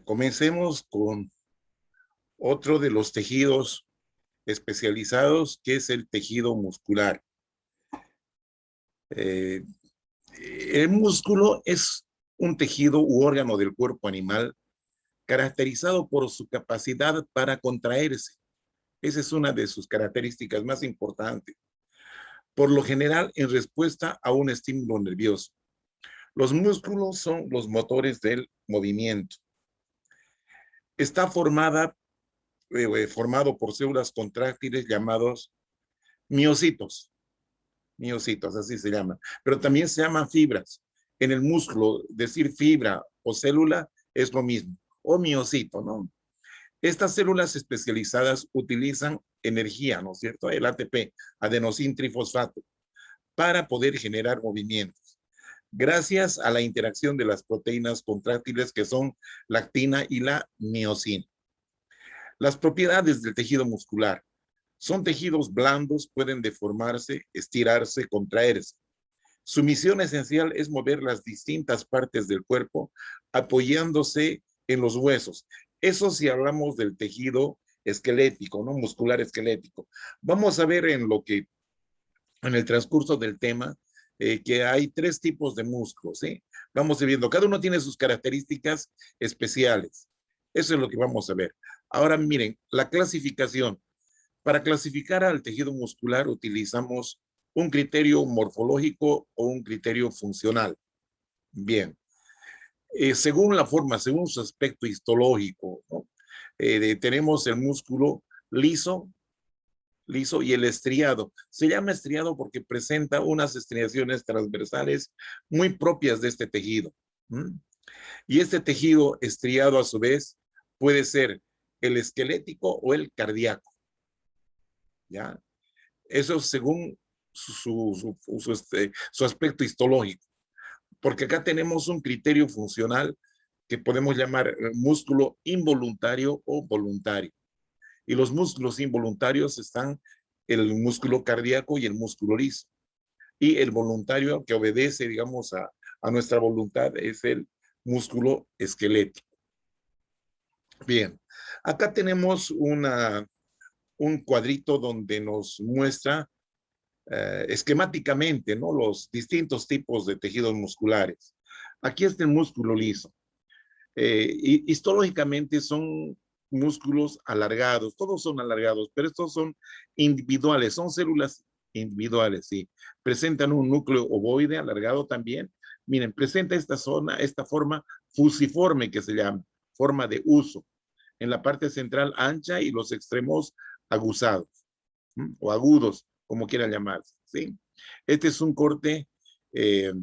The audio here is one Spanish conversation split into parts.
Comencemos con otro de los tejidos especializados, que es el tejido muscular. Eh, el músculo es un tejido u órgano del cuerpo animal caracterizado por su capacidad para contraerse. Esa es una de sus características más importantes. Por lo general, en respuesta a un estímulo nervioso. Los músculos son los motores del movimiento. Está formado por células contráctiles llamados miocitos. Miocitos, así se llaman. Pero también se llaman fibras. En el músculo, decir fibra o célula es lo mismo. O miocito, ¿no? Estas células especializadas utilizan energía, ¿no es cierto? El ATP, adenosín trifosfato, para poder generar movimientos. Gracias a la interacción de las proteínas contráctiles que son la actina y la miocina. Las propiedades del tejido muscular. Son tejidos blandos, pueden deformarse, estirarse, contraerse. Su misión esencial es mover las distintas partes del cuerpo apoyándose en los huesos. Eso si hablamos del tejido esquelético, ¿no? Muscular esquelético. Vamos a ver en el transcurso del tema, que hay tres tipos de músculos, ¿sí? Vamos viendo, cada uno tiene sus características especiales. Eso es lo que vamos a ver. Ahora miren, la clasificación. Para clasificar al tejido muscular utilizamos un criterio morfológico o un criterio funcional. Bien, según la forma, según su aspecto histológico, ¿no? Tenemos el músculo liso y el estriado. Se llama estriado porque presenta unas estriaciones transversales muy propias de este tejido. ¿Mm? Y este tejido estriado a su vez puede ser el esquelético o el cardíaco. ¿Ya? Eso según su aspecto histológico, porque acá tenemos un criterio funcional que podemos llamar músculo involuntario o voluntario. Y los músculos involuntarios están el músculo cardíaco y el músculo liso. Y el voluntario que obedece, digamos, a nuestra voluntad es el músculo esquelético. Bien, acá tenemos un cuadrito donde nos muestra esquemáticamente, ¿no? Los distintos tipos de tejidos musculares. Aquí está el músculo liso. Histológicamente son músculos alargados, todos son alargados, pero estos son individuales, son células individuales, sí. Presentan un núcleo ovoide alargado también. Miren, presenta esta forma fusiforme que se llama, forma de uso. En la parte central ancha y los extremos aguzados, o agudos, como quieran llamarse, ¿sí? Este es un corte eh,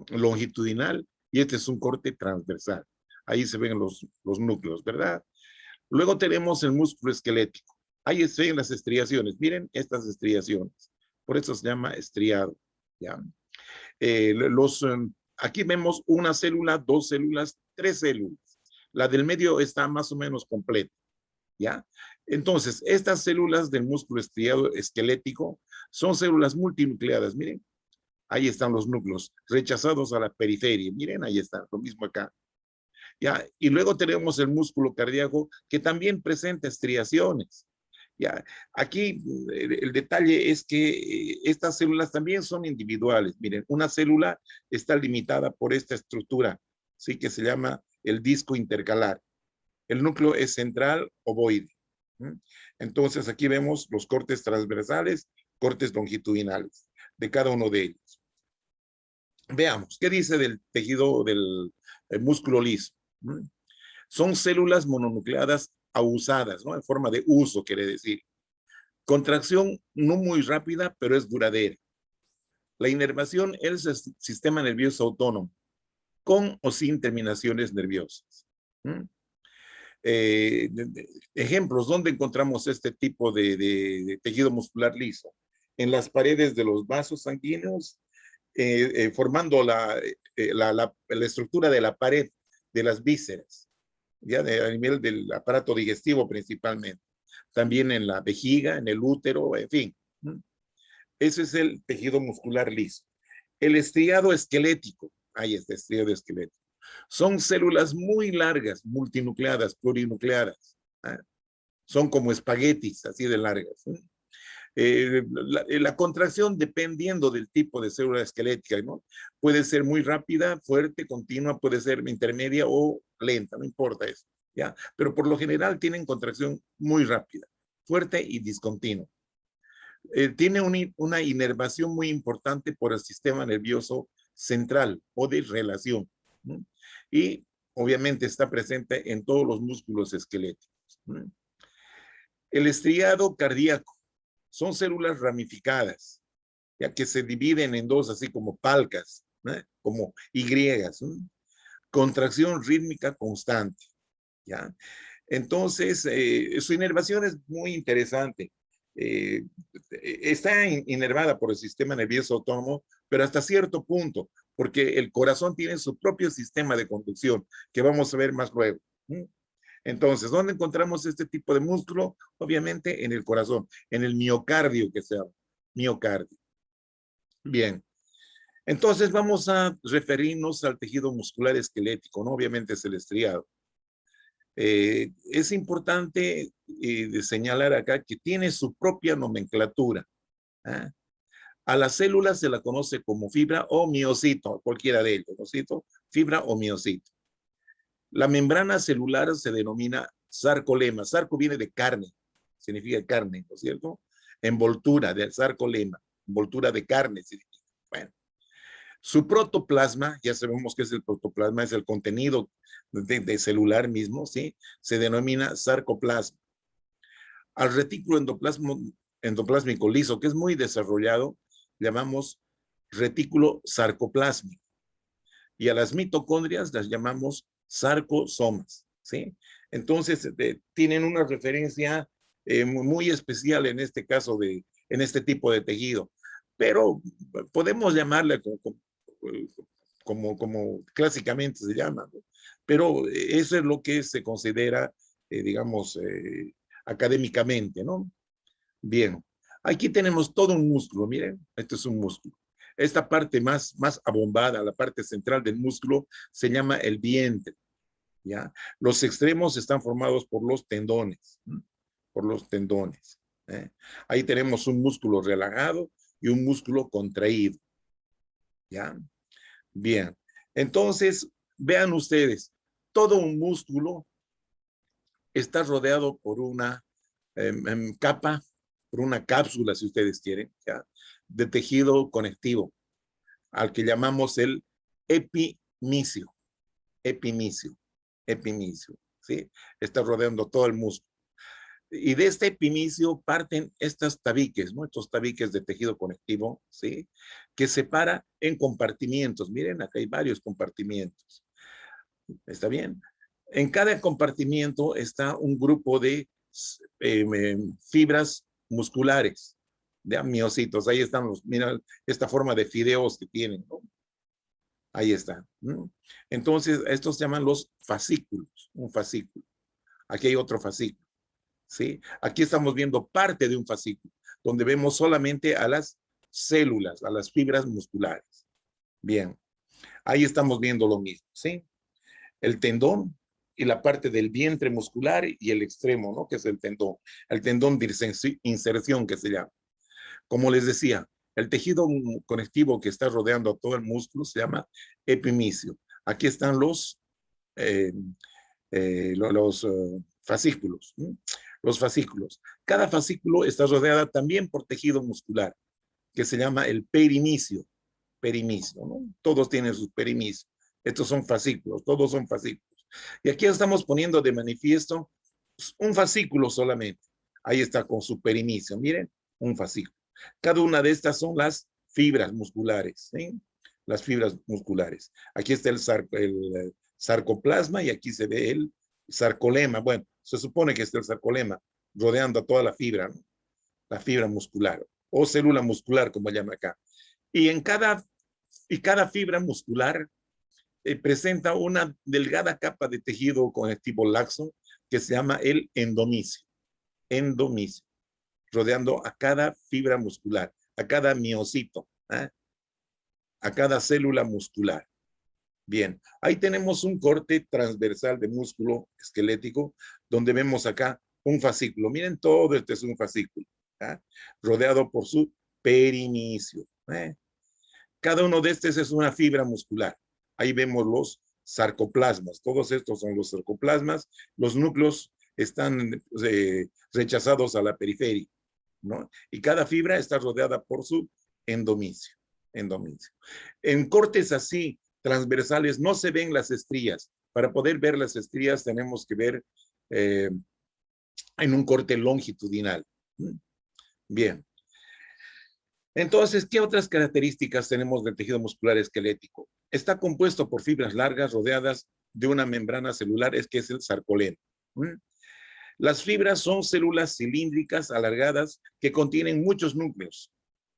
longitudinal y este es un corte transversal. Ahí se ven los núcleos, ¿verdad? Luego tenemos el músculo esquelético. Ahí se ven las estriaciones. Miren estas estriaciones. Por eso se llama estriado, ¿ya? Aquí vemos una célula, dos células, tres células. La del medio está más o menos completa, ¿ya? Entonces, estas células del músculo estriado esquelético son células multinucleadas. Miren, ahí están los núcleos rechazados a la periferia. Miren, ahí está, lo mismo acá. ¿Ya? Y luego tenemos el músculo cardíaco que también presenta estriaciones. ¿Ya? Aquí el detalle es que estas células también son individuales. Miren, una célula está limitada por esta estructura, ¿sí? Que se llama el disco intercalar. El núcleo es central ovoide. Entonces aquí vemos los cortes transversales, cortes longitudinales de cada uno de ellos. Veamos, ¿qué dice del tejido del músculo liso? Son células mononucleadas abusadas, ¿no? En forma de uso, quiere decir. Contracción no muy rápida, pero es duradera. La inervación es el sistema nervioso autónomo, con o sin terminaciones nerviosas. Ejemplos, ¿dónde encontramos este tipo de tejido muscular liso? En las paredes de los vasos sanguíneos, formando la estructura de la pared de las vísceras, ya a nivel del aparato digestivo principalmente. También en la vejiga, en el útero, en fin. Ese es el tejido muscular liso. El estriado esquelético, ahí está, estriado esquelético. Son células muy largas, multinucleadas, plurinucleadas. ¿Ah? Son como espaguetis, así de largas. ¿Sí? La contracción, dependiendo del tipo de célula esquelética, ¿no? Puede ser muy rápida, fuerte, continua, puede ser intermedia o lenta, no importa eso, ¿ya? Pero por lo general tienen contracción muy rápida, fuerte y discontinua. Tiene una inervación muy importante por el sistema nervioso central o de relación, ¿no? Y obviamente está presente en todos los músculos esqueléticos, ¿no? El estriado cardíaco son células ramificadas, ya que se dividen en dos, así como palcas, ¿no? Como Y, ¿no? Contracción rítmica constante, ¿ya? Entonces, su inervación es muy interesante. Eh, Está inervada por el sistema nervioso autónomo, pero hasta cierto punto, porque el corazón tiene su propio sistema de conducción, que vamos a ver más luego. Entonces, ¿dónde encontramos este tipo de músculo? Obviamente en el corazón, en el miocardio que se llama, miocardio. Bien, entonces vamos a referirnos al tejido muscular esquelético, ¿no? Obviamente es el estriado. Es importante de señalar acá que tiene su propia nomenclatura. ¿Ah? A la célula se la conoce como fibra o miocito, cualquiera de ellos, miocito, fibra o miocito. La membrana celular se denomina sarcolema. Sarco viene de carne, significa carne, ¿no es cierto? Envoltura de sarcolema, envoltura de carne significa. Bueno, su protoplasma, ya sabemos que es el protoplasma, es el contenido de celular mismo, ¿sí? Se denomina sarcoplasma. Al retículo endoplásmico liso, que es muy desarrollado, llamamos retículo sarcoplásmico. Y a las mitocondrias las llamamos sarcosomas, ¿sí? Entonces, tienen una referencia muy especial en este caso en este tipo de tejido. Pero podemos llamarle como clásicamente se llama, ¿no? Pero eso es lo que se considera, digamos, académicamente, ¿no? Bien, aquí tenemos todo un músculo, miren, este es un músculo. Esta parte más abombada, la parte central del músculo, se llama el vientre, ¿ya? Los extremos están formados por los tendones, ¿m? Por los tendones. ¿Eh? Ahí tenemos un músculo relajado y un músculo contraído, ¿ya? Bien, entonces, vean ustedes, todo un músculo está rodeado por una capa, por una cápsula, si ustedes quieren, ¿ya? De tejido conectivo, al que llamamos el epimicio, epimicio, epimicio, ¿sí? Está rodeando todo el músculo. Y de este epimicio parten estas tabiques, ¿no? Estos tabiques de tejido conectivo, ¿sí? Que separa en compartimientos. Miren, acá hay varios compartimientos. ¿Está bien? En cada compartimiento está un grupo de fibras musculares, de miocitos. Ahí están mira esta forma de fideos que tienen, ¿no? Ahí está. ¿No? Entonces, estos se llaman los fascículos, un fascículo. Aquí hay otro fascículo, ¿sí? Aquí estamos viendo parte de un fascículo, donde vemos solamente a las células, a las fibras musculares. Bien, ahí estamos viendo lo mismo, ¿sí? El tendón y la parte del vientre muscular y el extremo, ¿no? Que es el tendón de inserción que se llama. Como les decía, el tejido conectivo que está rodeando a todo el músculo se llama epimicio. Aquí están eh, los fascículos, ¿no? Los fascículos. Cada fascículo está rodeada también por tejido muscular, que se llama el perimicio. Perimicio, ¿no? Todos tienen sus perimicios. Estos son fascículos, todos son fascículos. Y aquí estamos poniendo de manifiesto un fascículo solamente. Ahí está con su perimicio. Miren, un fascículo. Cada una de estas son las fibras musculares, ¿sí? Las fibras musculares. Aquí está el sarcoplasma y aquí se ve el sarcolema. Bueno, se supone que está el sarcolema rodeando a toda la fibra, ¿no? La fibra muscular o célula muscular, como llama acá. Y cada fibra muscular presenta una delgada capa de tejido conectivo laxo que se llama el endomicio, rodeando a cada fibra muscular, a cada miocito, ¿eh? A cada célula muscular. Bien, ahí tenemos un corte transversal de músculo esquelético, donde vemos acá un fascículo. Miren, todo este es un fascículo, ¿ah? Rodeado por su perinicio. Cada uno de estos es una fibra muscular. Ahí vemos los sarcoplasmas. Todos estos son los sarcoplasmas. Los núcleos están rechazados a la periferia, ¿no? Y cada fibra está rodeada por su endomisio. Endomisio. En cortes así, transversales, no se ven las estrías. Para poder ver las estrías tenemos que ver en un corte longitudinal. Bien. Entonces, ¿qué otras características tenemos del tejido muscular esquelético? Está compuesto por fibras largas rodeadas de una membrana celular, que es el sarcoleno. Las fibras son células cilíndricas alargadas que contienen muchos núcleos,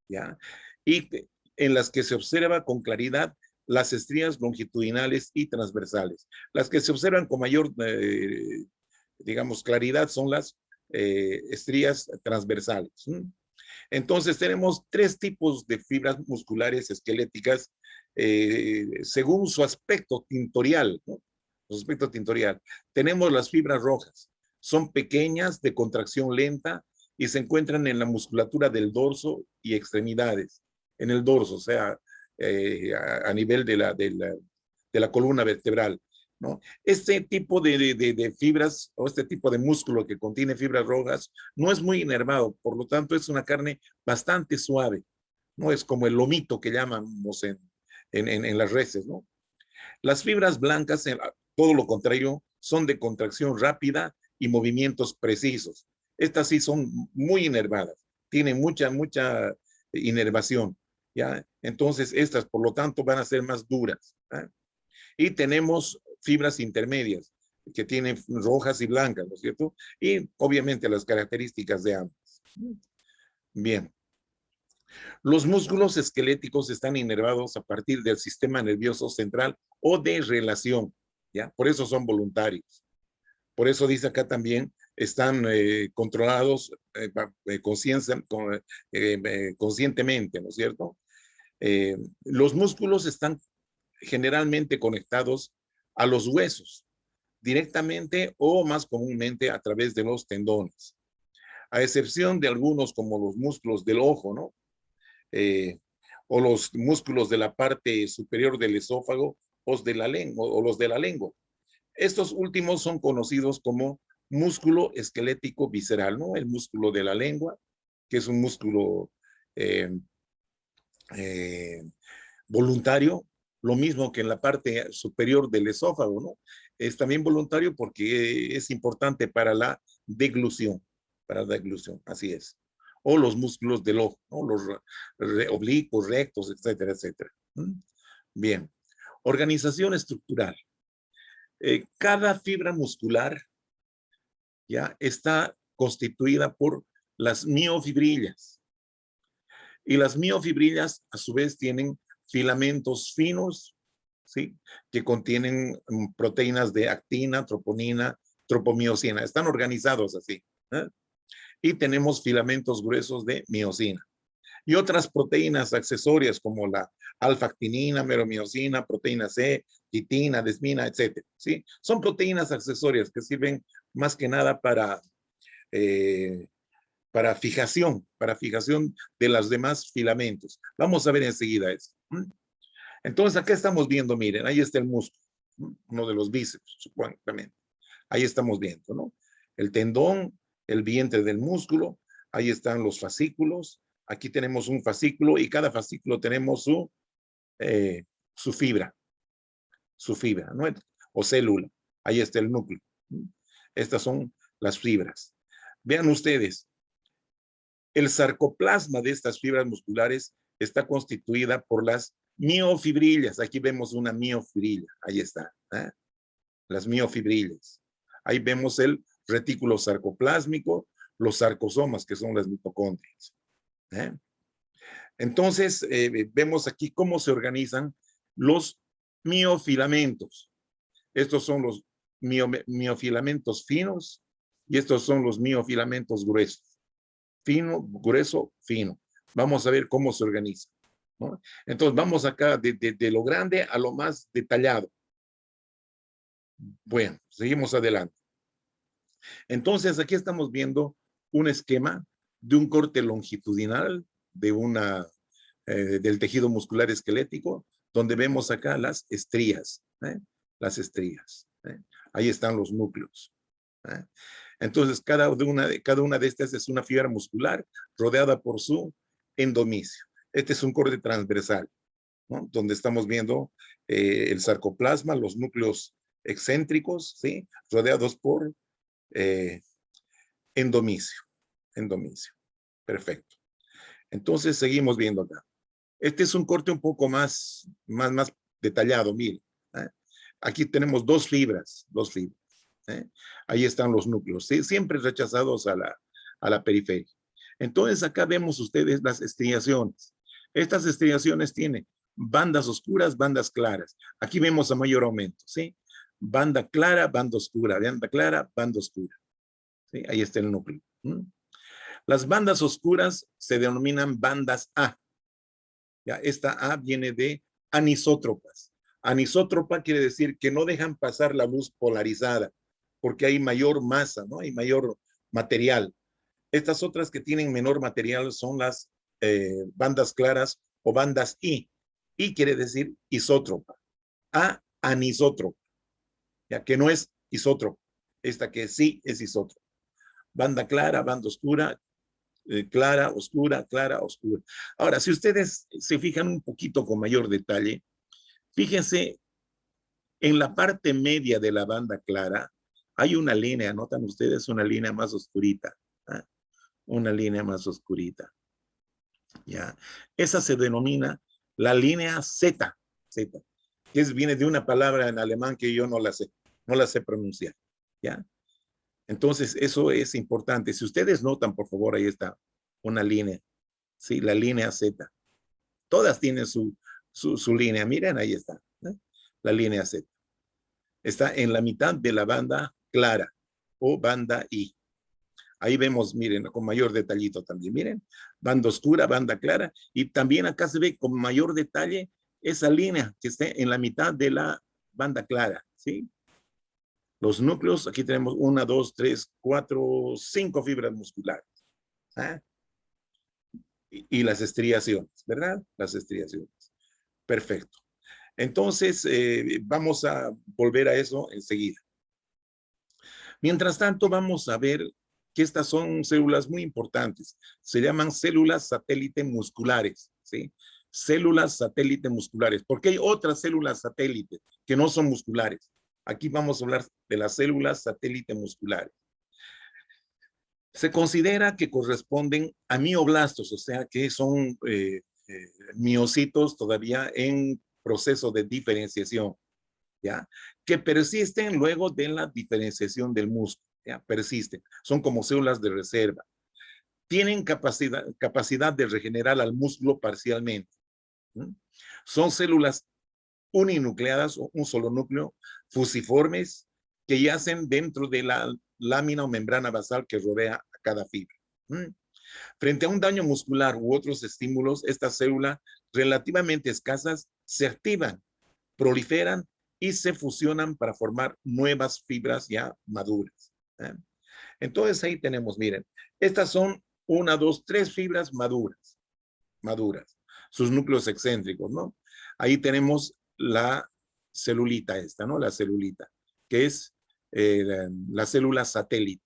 ¿ya? Y en las que se observa con claridad las estrías longitudinales y transversales. Las que se observan con mayor, digamos, claridad son las estrías transversales. Entonces tenemos tres tipos de fibras musculares esqueléticas según su aspecto tintorial, ¿no? Su aspecto tintorial. Tenemos las fibras rojas. Son pequeñas, de contracción lenta y se encuentran en la musculatura del dorso y extremidades. En el dorso, o sea, a nivel de la columna vertebral, ¿no? Este tipo de fibras o este tipo de músculo que contiene fibras rojas no es muy inervado, por lo tanto es una carne bastante suave, no es como el lomito que llamamos en las reses, ¿no? Las fibras blancas, todo lo contrario, son de contracción rápida y movimientos precisos. Estas sí son muy inervadas, tienen mucha inervación, ¿ya? Entonces estas, por lo tanto, van a ser más duras, ¿eh? Y tenemos fibras intermedias que tienen rojas y blancas, ¿no es cierto? Y obviamente las características de ambas. Bien. Los músculos esqueléticos están inervados a partir del sistema nervioso central o de relación, ¿ya? Por eso son voluntarios. Por eso dice acá también, están controlados conscientemente, ¿no es cierto? Los músculos están generalmente conectados a los huesos, directamente o más comúnmente a través de los tendones, a excepción de algunos como los músculos del ojo, ¿no? O los músculos de la parte superior del esófago o los de la lengua. Estos últimos son conocidos como músculo esquelético visceral, ¿no? El músculo de la lengua, que es un músculo eh, eh, voluntario, lo mismo que en la parte superior del esófago, ¿no? Es también voluntario porque es importante para la deglución, así es. O los músculos del ojo, ¿no? Los oblicuos, rectos, etcétera, etcétera. Bien. Organización estructural. Cada fibra muscular ya está constituida por las miofibrillas. Y las miofibrillas, a su vez, tienen filamentos finos, ¿sí? Que contienen proteínas de actina, troponina, tropomiosina. Están organizados así, ¿eh? Y tenemos filamentos gruesos de miosina. Y otras proteínas accesorias como la alfa-actinina, meromiosina, proteína C, quitina, desmina, etcétera, ¿sí? Son proteínas accesorias que sirven más que nada para fijación de los demás filamentos. Vamos a ver enseguida eso. Entonces, acá estamos viendo, miren, ahí está el músculo, uno de los bíceps, supuestamente. Ahí estamos viendo, ¿no? El tendón, el vientre del músculo, ahí están los fascículos. Aquí tenemos un fascículo y cada fascículo tenemos su fibra, ¿no? O célula. Ahí está el núcleo. Estas son las fibras. Vean ustedes, el sarcoplasma de estas fibras musculares está constituida por las miofibrillas. Aquí vemos una miofibrilla. Ahí está, ¿eh? Las miofibrillas. Ahí vemos el retículo sarcoplásmico, los sarcosomas, que son las mitocondrias, ¿eh? Entonces, vemos aquí cómo se organizan los miofilamentos. Estos son los miofilamentos finos y estos son los miofilamentos gruesos. Fino, grueso, fino. Vamos a ver cómo se organiza. ¿no? Entonces, vamos acá de lo grande a lo más detallado. Bueno, seguimos adelante. Entonces, aquí estamos viendo un esquema de un corte longitudinal del tejido muscular esquelético, donde vemos acá las estrías, las estrías. Ahí están los núcleos. Entonces, cada una de estas es una fibra muscular rodeada por su endomisio. Este es un corte transversal, ¿no? Donde estamos viendo el sarcoplasma, los núcleos excéntricos, ¿sí? Rodeados por eh, endomisio. Endomisio. Perfecto. Entonces, seguimos viendo acá. Este es un corte un poco más detallado, mire. Aquí tenemos dos fibras. Ahí están los núcleos, ¿sí? Siempre rechazados a la periferia. Entonces, acá vemos ustedes las estriaciones. Estas estriaciones tienen bandas oscuras, bandas claras. Aquí vemos a mayor aumento, ¿sí? Banda clara, banda oscura, banda clara, banda oscura. ¿Sí? Ahí está el núcleo. Las bandas oscuras se denominan bandas A. ¿Ya? Esta A viene de anisótropas. Anisótropa quiere decir que no dejan pasar la luz polarizada, porque hay mayor masa, ¿no? Hay mayor material. Estas otras que tienen menor material son las bandas claras o bandas I. I quiere decir isótropa. A, anisótropa, ya que no es isótropa. Esta que sí es isótropa. Banda clara, banda oscura, clara, oscura, clara, oscura. Ahora, si ustedes se fijan un poquito con mayor detalle, fíjense en la parte media de la banda clara, hay una línea, notan ustedes, una línea más oscurita. ¿Ah? Una línea más oscurita. ¿Ya? Esa se denomina la línea Z, Z, que viene de una palabra en alemán que yo no la sé pronunciar. ¿Ya? Entonces, eso es importante. Si ustedes notan, por favor, ahí está una línea. Sí, la línea Z. Todas tienen su línea. Miren, ahí está. La línea Z. Está en la mitad de la banda clara o banda I. Ahí vemos, miren, con mayor detallito también. Miren, banda oscura, banda clara. Y también acá se ve con mayor detalle esa línea que está en la mitad de la banda clara. ¿Sí? Los núcleos, aquí tenemos 1, 2, 3, 4, 5 fibras musculares. ¿Ah? Y las estriaciones, ¿verdad? Las estriaciones. Perfecto. Entonces, vamos a volver a eso enseguida. Mientras tanto, vamos a ver que estas son células muy importantes. Se llaman células satélite musculares, ¿sí? Células satélite musculares, porque hay otras células satélite que no son musculares. Aquí vamos a hablar de las células satélite musculares. Se considera que corresponden a mioblastos, o sea que son miocitos todavía en proceso de diferenciación, ¿ya? Que persisten luego de la diferenciación del músculo, ¿ya? Persisten, son como células de reserva. Tienen capacidad de regenerar al músculo parcialmente. ¿Mm? Son células uninucleadas o un solo núcleo, fusiformes, que yacen dentro de la lámina o membrana basal que rodea a cada fibra. Frente a un daño muscular u otros estímulos, estas células relativamente escasas se activan, proliferan y se fusionan para formar nuevas fibras ya maduras. Entonces ahí tenemos, miren, estas son 1, 2, 3 fibras maduras, sus núcleos excéntricos, ¿no? Ahí tenemos la celulita esta, ¿no? La celulita, que es la célula satélite,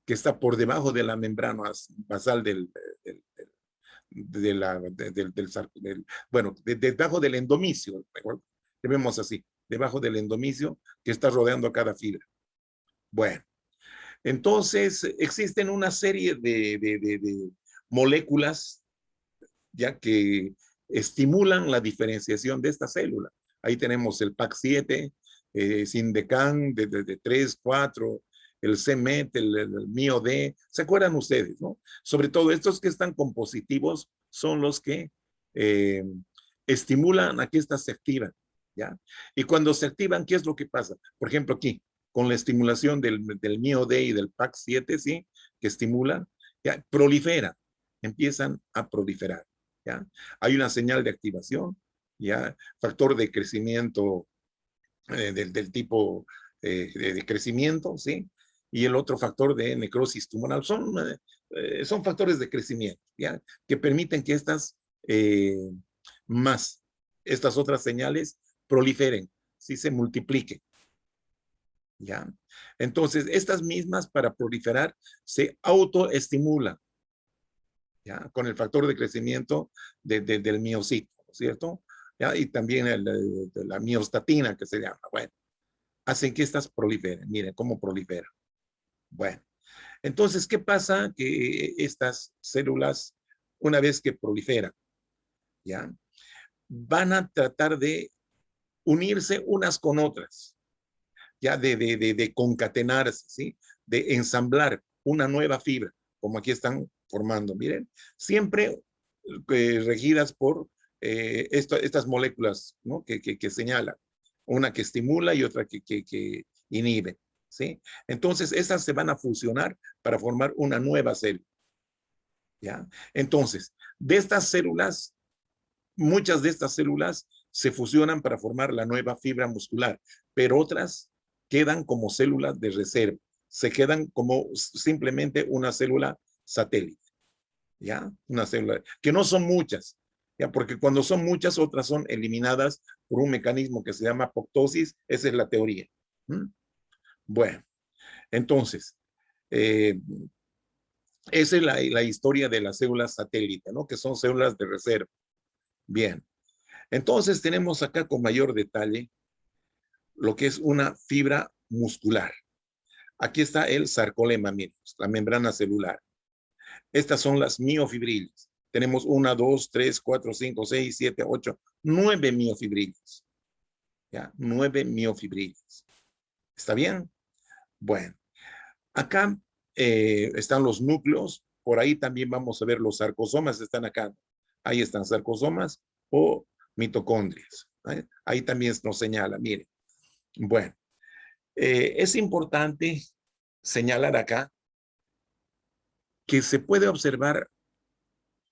que está por debajo de la membrana basal debajo del endomisio, que vemos así, debajo del endomisio que está rodeando a cada fibra. Bueno, entonces existen una serie de moléculas ya que estimulan la diferenciación de esta célula. Ahí tenemos el PAC7, Sindecan de 3, 4, el CMET, el MIO-D, ¿se acuerdan ustedes, no? Sobre todo estos que están compositivos son los que estimulan a que estas se activan, ¿ya? Y cuando se activan, ¿qué es lo que pasa? Por ejemplo, aquí, con la estimulación del MIO-D y del PAC7, ¿sí? Que estimulan, ya, proliferan, empiezan a proliferar. ¿ya? Hay una señal de activación, ¿ya? Factor de crecimiento del tipo de crecimiento, ¿sí? Y el otro factor de necrosis tumoral. Son factores de crecimiento, ¿ya? Que permiten que eh, estas otras señales proliferen, ¿sí? Se multipliquen, ¿ya? Entonces, estas mismas para proliferar se autoestimulan, ¿ya? Con el factor de crecimiento del miocito, ¿cierto? ¿Ya? Y también la miostatina, que se llama. Bueno, hacen que estas proliferen. Miren cómo proliferan. Bueno, entonces, ¿qué pasa? Que estas células, una vez que proliferan, ¿ya? Van a tratar de unirse unas con otras, ya de concatenarse, ¿sí? De ensamblar una nueva fibra, como aquí están formando, miren, siempre regidas por estas moléculas, ¿no? Que señalan, una que estimula y otra que inhibe, ¿sí? Entonces, estas se van a fusionar para formar una nueva célula, ¿ya? Entonces, de estas células, muchas de estas células se fusionan para formar la nueva fibra muscular, pero otras quedan como células de reserva, se quedan como simplemente una célula satélite, ¿ya? Una célula, que no son muchas, ¿ya? Porque cuando son muchas, otras son eliminadas por un mecanismo que se llama apoptosis, esa es la teoría. ¿Mm? Bueno, entonces, eh, esa es la historia de las células satélite, ¿no? Que son células de reserva. Bien, entonces tenemos acá con mayor detalle lo que es una fibra muscular. Aquí está el sarcolema, miren, la membrana celular. Estas son las miofibrillas. Tenemos 1, 2, 3, 4, 5, 6, 7, 8, 9 miofibrillas. ¿Ya? 9 miofibrillas. ¿Está bien? Bueno, acá están los núcleos. Por ahí también vamos a ver los sarcosomas. Están acá. Ahí están sarcosomas o mitocondrias. Ahí también nos señala, miren. Bueno, es importante señalar acá que se puede observar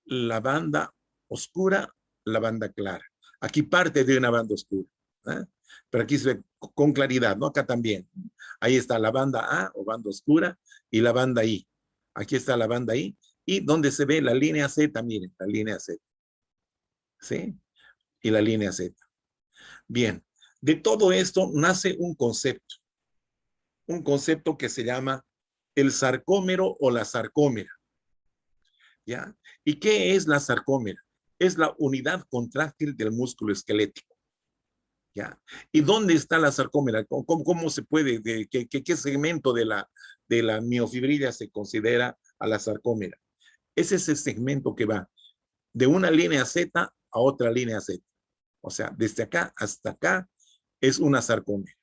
la banda oscura, la banda clara. Aquí parte de una banda oscura, ¿eh? Pero aquí se ve con claridad, ¿no? Acá también. Ahí está la banda A o banda oscura y la banda I. Aquí está la banda I y donde se ve la línea Z, miren, la línea Z, ¿sí? Y la línea Z. Bien, de todo esto nace un concepto que se llama el sarcómero o la sarcómera, ¿ya? ¿Y qué es la sarcómera? Es la unidad contráctil del músculo esquelético, ¿ya? ¿Y dónde está la sarcómera? ¿Cómo se puede, qué segmento de la miofibrilla se considera a la sarcómera? Es ese segmento que va de una línea Z a otra línea Z. O sea, desde acá hasta acá es una sarcómera.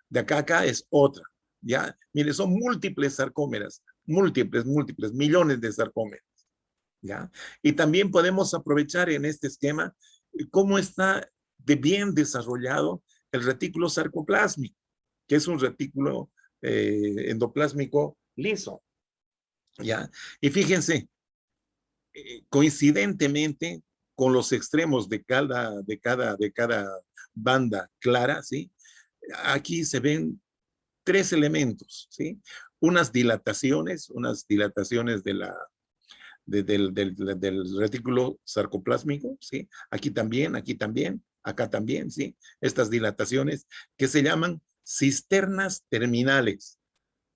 De acá a acá es otra, ¿ya? Mire, son múltiples sarcómeras, múltiples, millones de sarcómeras, ¿ya? Y también podemos aprovechar en este esquema cómo está de bien desarrollado el retículo sarcoplásmico, que es un retículo endoplásmico liso, ¿ya? Y fíjense, coincidentemente con los extremos de cada banda clara, ¿sí? Aquí se ven tres elementos, ¿sí? Unas dilataciones del retículo sarcoplásmico, ¿sí? Aquí también, acá también, ¿sí? Estas dilataciones que se llaman cisternas terminales,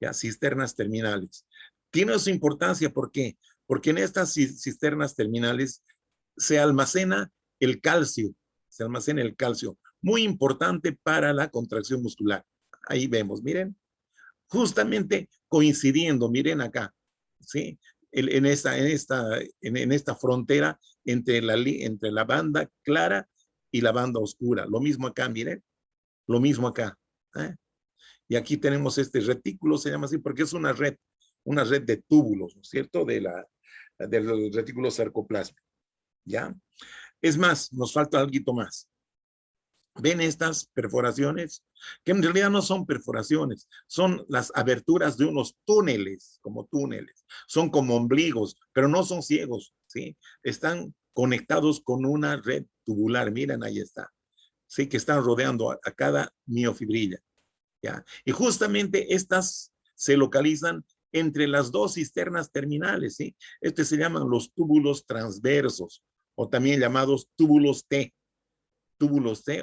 ¿ya? Cisternas terminales. Tiene su importancia, ¿por qué? Porque en estas cisternas terminales se almacena el calcio, se almacena el calcio, muy importante para la contracción muscular. Ahí vemos, miren, justamente coincidiendo, miren acá, ¿sí? En esta frontera entre la banda clara y la banda oscura. Lo mismo acá, miren, lo mismo acá. ¿Eh? Y aquí tenemos este retículo, se llama así, porque es una red de túbulos, ¿no es cierto? Del retículo sarcoplásmico, ¿ya? Es más, nos falta algo más. ¿Ven estas perforaciones? Que en realidad no son perforaciones, son las aberturas de unos túneles, como túneles. Son como ombligos, pero no son ciegos, ¿sí? Están conectados con una red tubular. Miren, ahí está. Sí, que están rodeando a cada miofibrilla. ¿Ya? Y justamente estas se localizan entre las dos cisternas terminales, ¿sí? Se llaman los túbulos transversos, o también llamados túbulos T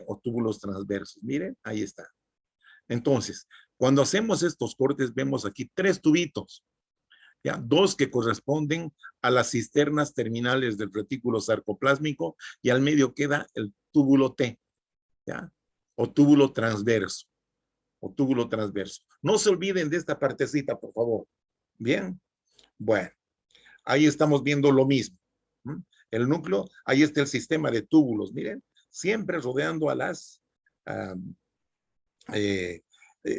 o túbulos transversos. Miren, ahí está. Entonces, cuando hacemos estos cortes, vemos aquí tres tubitos, ¿ya? Dos que corresponden a las cisternas terminales del retículo sarcoplásmico y al medio queda el túbulo T, ¿ya? O túbulo transverso. O túbulo transverso. No se olviden de esta partecita, por favor. Bien, bueno, ahí estamos viendo lo mismo. El núcleo, ahí está el sistema de túbulos, miren, siempre rodeando a las,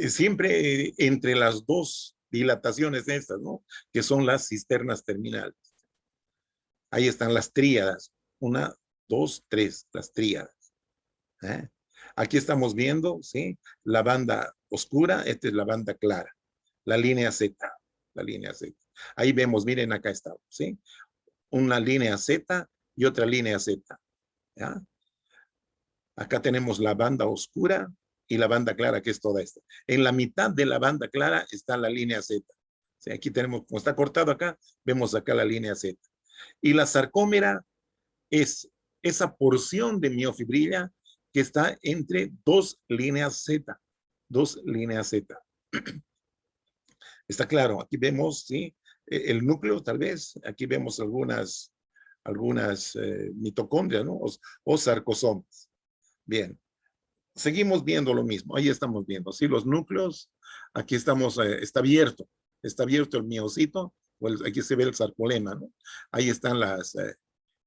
siempre entre las dos dilataciones estas, ¿no? Que son las cisternas terminales. Ahí están las tríadas, una, dos, tres, las tríadas. ¿Eh? Aquí estamos viendo, ¿sí? La banda oscura, esta es la banda clara, la línea Z, la línea Z. Ahí vemos, miren, acá estamos, ¿sí? Una línea Z y otra línea Z, ¿ya? Acá tenemos la banda oscura y la banda clara, que es toda esta. En la mitad de la banda clara está la línea Z. ¿Sí? Aquí tenemos, como está cortado acá, vemos acá la línea Z. Y la sarcómera es esa porción de miofibrilla que está entre dos líneas Z, dos líneas Z. Está claro, aquí vemos, ¿sí? El núcleo, tal vez, aquí vemos algunas mitocondrias, ¿no? O sarcosomas. Bien, seguimos viendo lo mismo, ahí estamos viendo, ¿sí? Los núcleos, aquí estamos, está abierto el miocito, aquí se ve el sarcolema, ¿no? Ahí están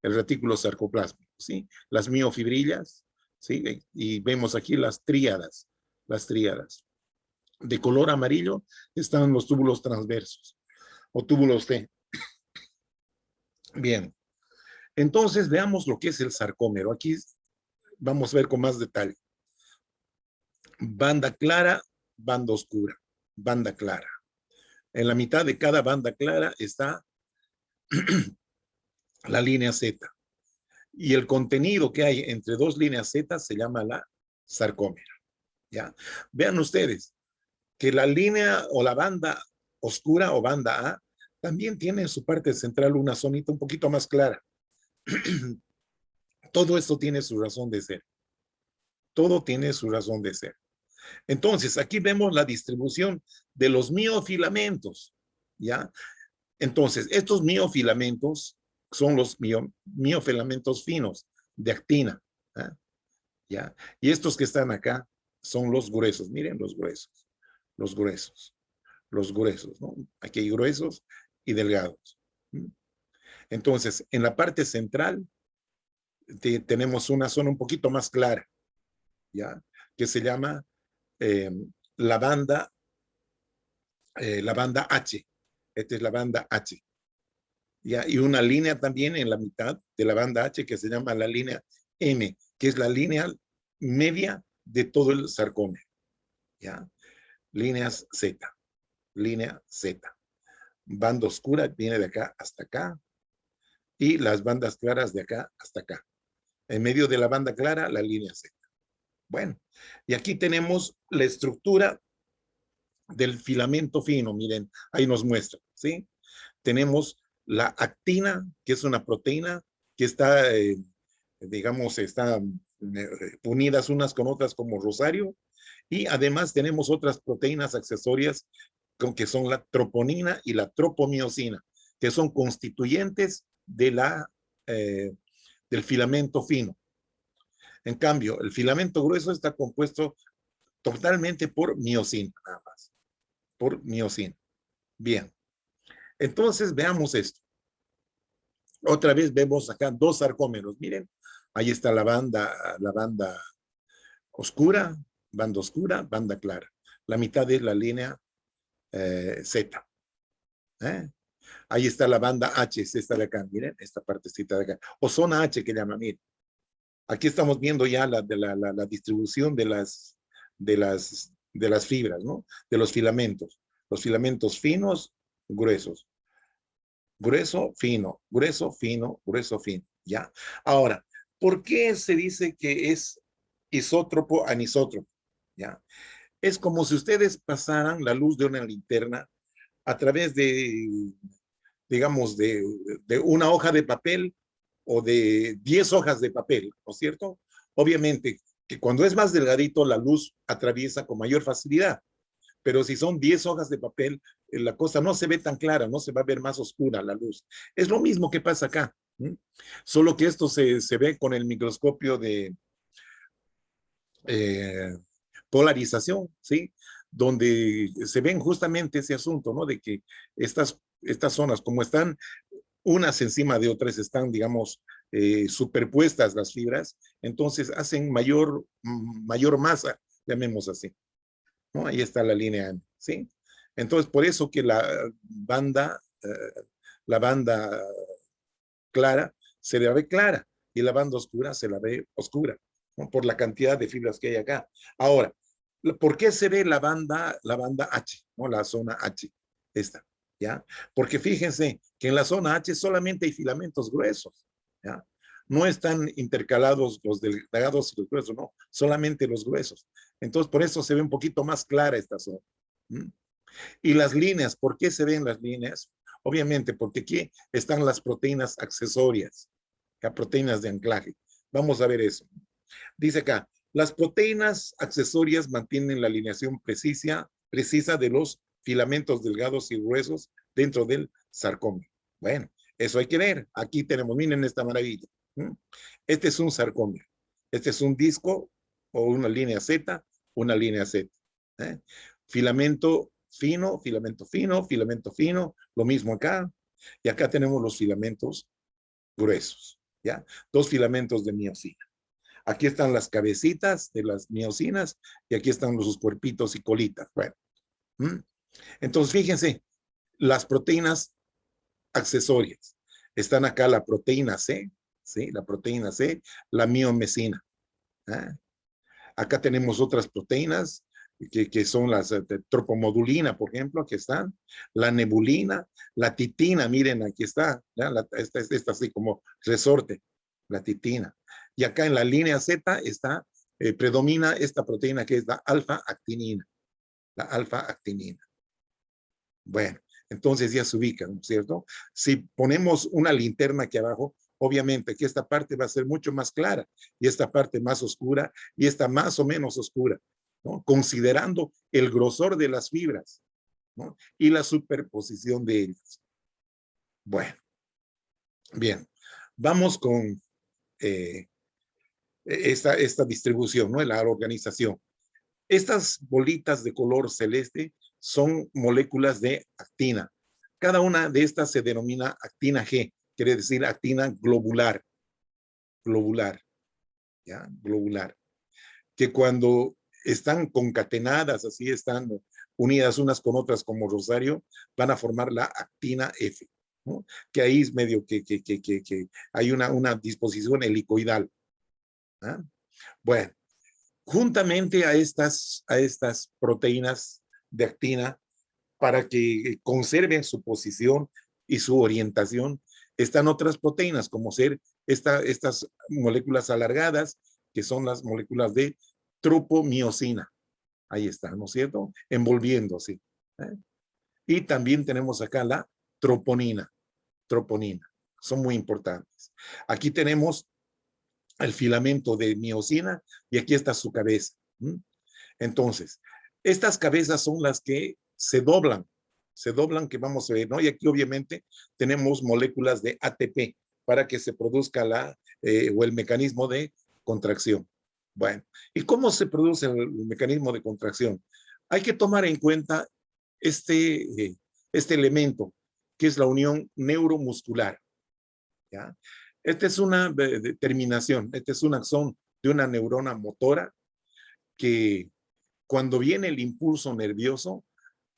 el retículo sarcoplásmico, ¿sí? Las miofibrillas, ¿sí? Y vemos aquí las tríadas. De color amarillo están los túbulos transversos o túbulos T. Bien, entonces veamos lo que es el sarcómero. Aquí vamos a ver con más detalle. Banda clara, banda oscura, banda clara. En la mitad de cada banda clara está la línea Z. Y el contenido que hay entre dos líneas Z se llama la sarcómera. ¿Ya? Vean ustedes que la línea o la banda oscura o banda A también tiene en su parte central una zonita un poquito más clara. Todo esto tiene su razón de ser. Todo tiene su razón de ser. Entonces, aquí vemos la distribución de los miofilamentos, ¿ya? Entonces, estos miofilamentos son los miofilamentos finos de actina, ¿eh? ¿Ya? Y estos que están acá son los gruesos. Miren los gruesos, los gruesos, los gruesos, ¿no? Aquí hay gruesos y delgados. Entonces, en la parte central tenemos una zona un poquito más clara, ¿ya? Que se llama eh, la banda H. Esta es la banda H. ¿Ya? Y una línea también en la mitad de la banda H que se llama la línea M, que es la línea media de todo el sarcómero. ¿Ya? Líneas Z, línea Z. Banda oscura viene de acá hasta acá y las bandas claras de acá hasta acá. En medio de la banda clara, la línea Z. Bueno, y aquí tenemos la estructura del filamento fino. Miren, ahí nos muestra, ¿sí? Tenemos la actina, que es una proteína que está, digamos, están unidas unas con otras como rosario, y además tenemos otras proteínas accesorias que son la troponina y la tropomiosina, que son constituyentes del filamento fino. En cambio, el filamento grueso está compuesto totalmente por miosina, nada más, por miosina. Bien, entonces veamos esto. Otra vez vemos acá dos sarcómeros. Miren, ahí está la banda oscura, banda clara. La mitad es la línea Z. ¿Eh? Ahí está la banda H, es esta de acá. Miren, esta partecita de acá. O zona H que llaman, miren. Aquí estamos viendo ya la distribución de las fibras, ¿no? De los filamentos. Los filamentos finos, gruesos. Grueso, fino, grueso, fino, grueso, fino. ¿ya? Ahora, ¿por qué se dice que es isótropo anisótropo? ¿Ya? Es como si ustedes pasaran la luz de una linterna a través de, digamos, de una hoja de papel o de 10 hojas de papel, ¿no es cierto? Obviamente que cuando es más delgadito, la luz atraviesa con mayor facilidad, pero si son 10 hojas de papel, la cosa no se ve tan clara, no se va a ver más oscura la luz. Es lo mismo que pasa acá, ¿m? Solo que esto se ve con el microscopio de eh, polarización, ¿sí? Donde se ven justamente ese asunto, ¿no? De que estas zonas, como están unas encima de otras, están, digamos, superpuestas las fibras, entonces hacen mayor masa, llamemos así, ¿no? Ahí está la línea M, ¿sí? Entonces, por eso que la banda clara se la ve clara y la banda oscura se la ve oscura, ¿no? Por la cantidad de fibras que hay acá. Ahora, ¿por qué se ve la banda H, ¿no? La zona H, esta, ¿ya? Porque fíjense que en la zona H solamente hay filamentos gruesos, ¿ya? No están intercalados los delgados y los gruesos, no, solamente los gruesos. Entonces, por eso se ve un poquito más clara esta zona. ¿Mm? Y las líneas, ¿por qué se ven las líneas? Obviamente, porque aquí están las proteínas accesorias, las proteínas de anclaje. Vamos a ver eso. Dice acá, las proteínas accesorias mantienen la alineación precisa de los filamentos delgados y gruesos dentro del sarcómero. Bueno, eso hay que ver. Aquí tenemos, miren esta maravilla. Este es un sarcómero. Este es un disco o una línea Z, una línea Z. ¿eh? Filamento fino, filamento fino, filamento fino, lo mismo acá. Y acá tenemos los filamentos gruesos, ¿ya? Dos filamentos de miosina. Aquí están las cabecitas de las miosinas y aquí están los cuerpitos y colitas. Bueno, entonces fíjense, las proteínas accesorias. Están acá la proteína C, ¿sí? La proteína C, la miomesina. ¿eh? Acá tenemos otras proteínas que son las tropomodulina, por ejemplo, aquí están, la nebulina, la titina, miren, aquí está, esta así como resorte, la titina. Y acá en la línea Z está, predomina esta proteína que es la alfa-actinina, la alfa-actinina. Bueno, entonces ya se ubican, ¿no es cierto? Si ponemos una linterna aquí abajo, obviamente que esta parte va a ser mucho más clara y esta parte más oscura y esta más o menos oscura, ¿no? Considerando el grosor de las fibras, ¿no? Y la superposición de ellas. Bueno, bien, vamos con esta distribución, ¿no? La organización. Estas bolitas de color celeste son moléculas de actina. Cada una de estas se denomina actina G, quiere decir actina globular, globular, ¿ya? Globular. Que cuando están concatenadas, así están unidas unas con otras como rosario, van a formar la actina F, ¿no? Que ahí es medio que hay una disposición helicoidal. ¿eh? Bueno, juntamente a estas proteínas de actina, para que conserven su posición y su orientación, están otras proteínas, como ser estas moléculas alargadas, que son las moléculas de tropomiosina. Ahí está, ¿no es cierto? Envolviendo así. ¿eh? Y también tenemos acá la troponina. Troponina. Son muy importantes. Aquí tenemos el filamento de miosina y aquí está su cabeza. Entonces, estas cabezas son las que se doblan que vamos a ver, ¿no? Y aquí obviamente tenemos moléculas de ATP para que se produzca o el mecanismo de contracción. Bueno, ¿y cómo se produce el mecanismo de contracción? Hay que tomar en cuenta este elemento, que es la unión neuromuscular. ¿ya? Esta es una terminación, este es un axón de una neurona motora que cuando viene el impulso nervioso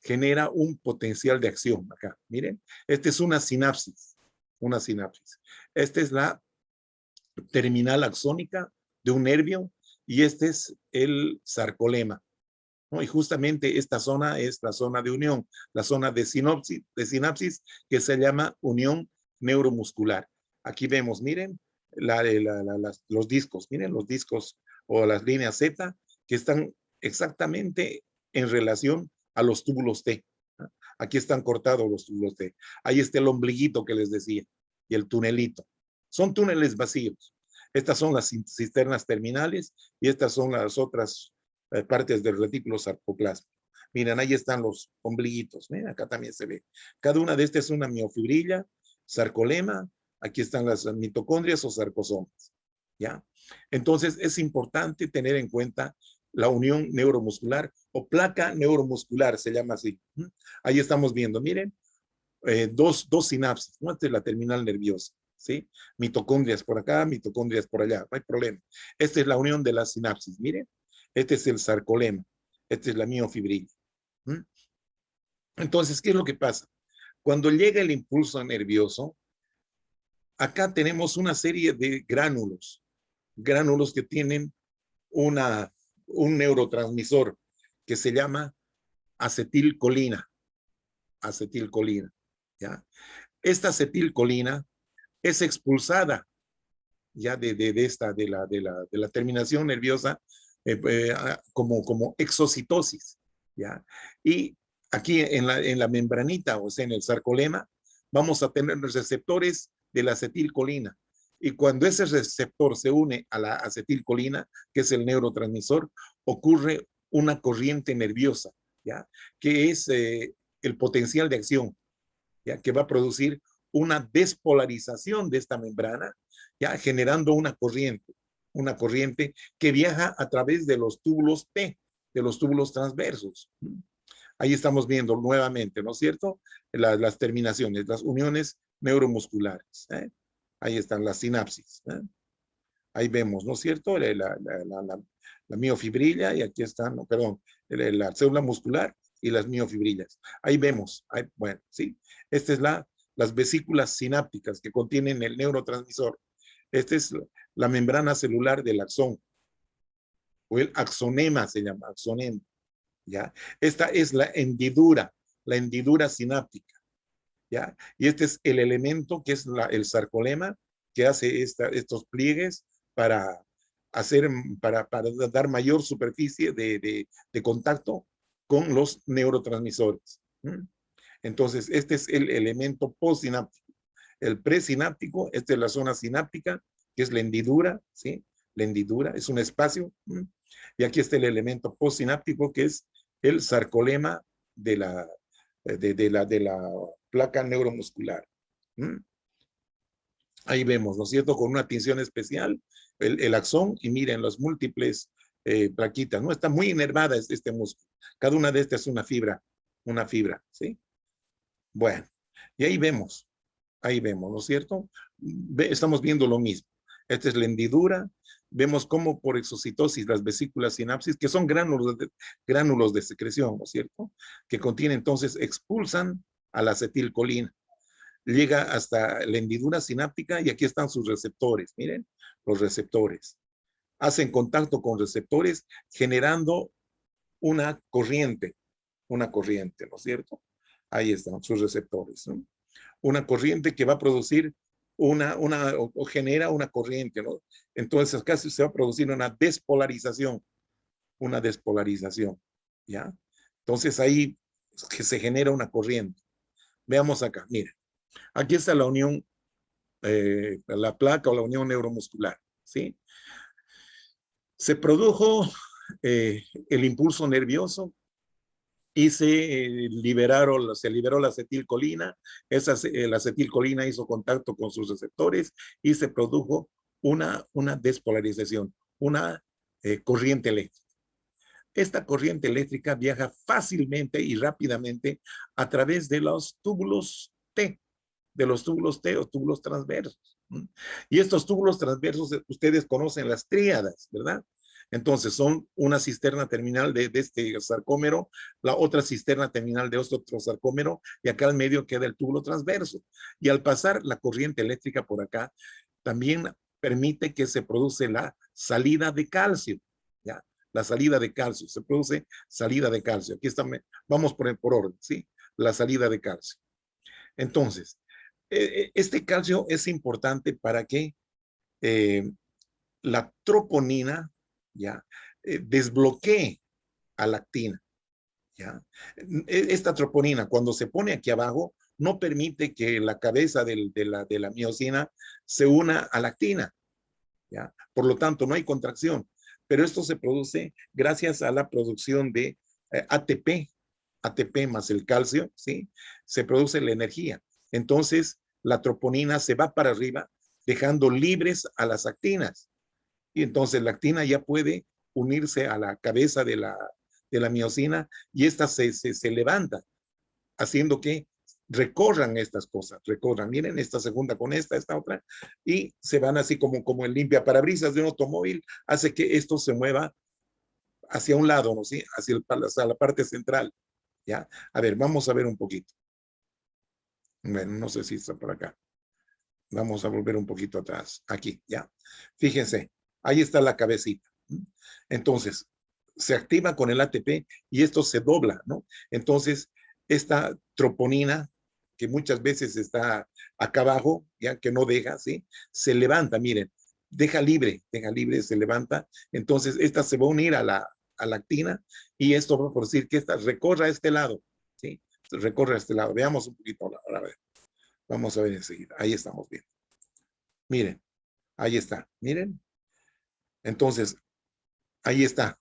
genera un potencial de acción. Acá, miren, esta es una sinapsis, una sinapsis. Esta es la terminal axónica de un nervio y este es el sarcolema. ¿no? Y justamente esta zona es la zona de unión, la zona de sinapsis que se llama unión neuromuscular. Aquí vemos, miren, los discos, miren los discos o las líneas Z que están exactamente en relación a los túbulos T. Aquí están cortados los túbulos T. Ahí está el ombliguito que les decía y el tunelito. Son túneles vacíos. Estas son las cisternas terminales y estas son las otras partes del retículo sarcoplasma. Miren, ahí están los ombliguitos. Miren, acá también se ve. Cada una de estas es una miofibrilla, sarcolema. Aquí están las mitocondrias o sarcosomas. ¿Ya? Entonces, es importante tener en cuenta la unión neuromuscular o placa neuromuscular, se llama así. Ahí estamos viendo, miren, dos sinapsis, ¿no? Esta es la terminal nerviosa, ¿sí? Mitocondrias por acá, mitocondrias por allá, no hay problema. Esta es la unión de las sinapsis, miren. Este es el sarcolema, esta es la miofibrilla. Entonces, ¿qué es lo que pasa? Cuando llega el impulso nervioso, acá tenemos una serie de gránulos que tienen un neurotransmisor que se llama acetilcolina. ¿Ya? Esta acetilcolina es expulsada ya de la terminación nerviosa como exocitosis, ¿ya? Y aquí en la membranita, o sea, en el sarcolema, vamos a tener los receptores de la acetilcolina. Y cuando ese receptor se une a la acetilcolina, que es el neurotransmisor, ocurre una corriente nerviosa, ¿ya? Que es el potencial de acción, ¿ya? Que va a producir una despolarización de esta membrana, ya generando una corriente que viaja a través de los túbulos T, de los túbulos transversos. Ahí estamos viendo nuevamente, ¿no es cierto? Las terminaciones, las uniones neuromusculares. Ahí están las sinapsis. Ahí vemos, ¿no es cierto? La miofibrilla y aquí están, no, perdón, la célula muscular y las miofibrillas. Ahí vemos, bueno, sí. Esta es las vesículas sinápticas que contienen el neurotransmisor. Esta es la membrana celular del axón, o el axonema se llama, axonema, ¿ya? Esta es la hendidura sináptica, ¿ya? Y este es el elemento que es el sarcolema, que hace estos pliegues para dar mayor superficie de contacto con los neurotransmisores. Entonces, este es el elemento postsináptico. El presináptico, esta es la zona sináptica, que es la hendidura, ¿sí? La hendidura es un espacio. Y aquí está el elemento postsináptico, que es el sarcolema de la placa neuromuscular. Ahí vemos, ¿no es cierto? Con una tinción especial, el axón, y miren las múltiples plaquitas, ¿no? Está muy inervada este músculo. Cada una de estas es una fibra, ¿sí? Bueno, y ahí vemos, ¿no es cierto? Estamos viendo lo mismo. Esta es la hendidura. Vemos cómo por exocitosis las vesículas sinapsis, que son gránulos de secreción, ¿no es cierto? Que contienen, entonces, expulsan a la acetilcolina. Llega hasta la hendidura sináptica y aquí están sus receptores. Miren, los receptores. Hacen contacto con receptores generando una corriente, ¿no es cierto? Ahí están sus receptores, ¿no? Una corriente que va a producir o genera una corriente, ¿no? Entonces casi se va a producir una despolarización, ¿ya? Entonces ahí que se genera una corriente. Veamos acá, miren. Aquí está la unión, la placa o la unión neuromuscular, ¿sí? Se produjo el impulso nervioso y se liberó la acetilcolina. La acetilcolina hizo contacto con sus receptores y se produjo una despolarización, una corriente eléctrica. Esta corriente eléctrica viaja fácilmente y rápidamente a través de los túbulos T, o túbulos transversos. Y estos túbulos transversos, ustedes conocen las tríadas, ¿verdad? Entonces son una cisterna terminal de este sarcómero, la otra cisterna terminal de otro sarcómero, y acá al medio queda el túbulo transverso. Y al pasar la corriente eléctrica por acá, también permite que se produce la salida de calcio, ¿ya? La salida de calcio, se produce salida de calcio. Aquí está, vamos por orden, ¿sí? La salida de calcio. Entonces, este calcio es importante para que eh, la troponina, ¿ya? Desbloquee a la actina, ¿ya? Esta troponina, cuando se pone aquí abajo, no permite que la cabeza de la miosina se una a la actina, ¿ya? Por lo tanto, no hay contracción. Pero esto se produce gracias a la producción de ATP, ATP más el calcio, ¿sí? Se produce la energía. Entonces, la troponina se va para arriba, dejando libres a las actinas. Y entonces la actina ya puede unirse a la cabeza de la miosina y esta se levanta, haciendo que recorran estas cosas, recorran, miren esta segunda con esta otra, y se van así como el limpia parabrisas de un automóvil, hace que esto se mueva hacia un lado, ¿no? ¿Sí? Hacia la parte central, ¿ya? A ver, vamos a ver un poquito. Bueno, no sé si está por acá. Vamos a volver un poquito atrás, aquí, ¿ya? Fíjense, ahí está la cabecita. Entonces, se activa con el ATP y esto se dobla, ¿no? Entonces, esta troponina, que muchas veces está acá abajo, ya que no deja, ¿sí? Se levanta, miren, deja libre, se levanta. Entonces, esta se va a unir a la actina y esto va a decir que esta recorra a este lado, ¿sí? Recorre a este lado. Veamos un poquito ahora, a ver. Vamos a ver enseguida. Ahí estamos bien. Miren, ahí está. Miren. Entonces, ahí está,